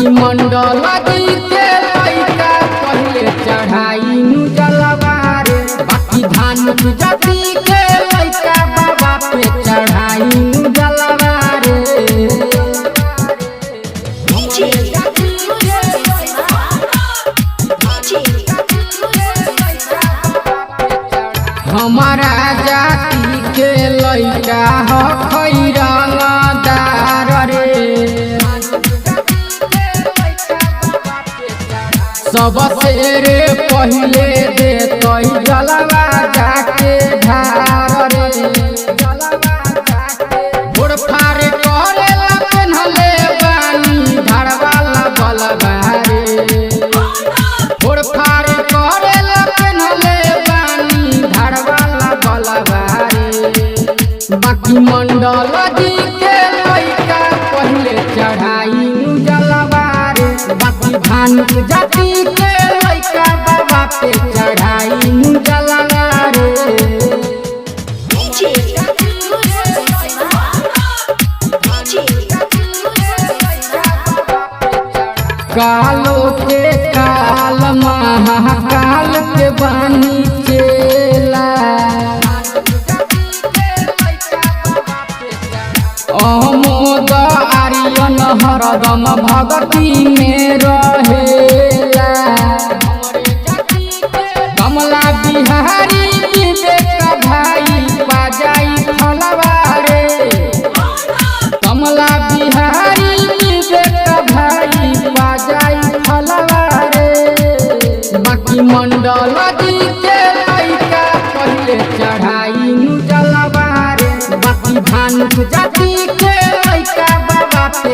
बाकी मंडल जी के लइका पहले चढ़ाई नु जलवा रे। बाकी धान जाति के लइका बाबा पे चढ़ाई नु जलवा रे। हमारा जाति के लइका हो खैरंगदार रे। सबसे रे पहले देते जलवा जाके धार रे। फोड़ फाड़ करेला पेन्हले बानी धारवाला बलवा रे। फोड़ फाड़ करेला पेन्हले बानी धारवाला बलवा रे। बाकी मंडल जी के लइका पहले चढ़ाई नु जलवा रे। बाकी धान जाति के लइका बाबा पे चढ़ाई नु जलवा रे। कालो के काल महाकाल के बानी चेला। अमोद आर्यन हरदम भगती में रहेला। कमला बिहारी विवेक भाई बाजाई फलवा रे। कमला बिहारी विवेक भाई बाजाई फलवा रे। बाकी मंडल जी के लइका पहले चढ़ाई नु जलवा रे। बाकी धान जाति के लइका बाबा पे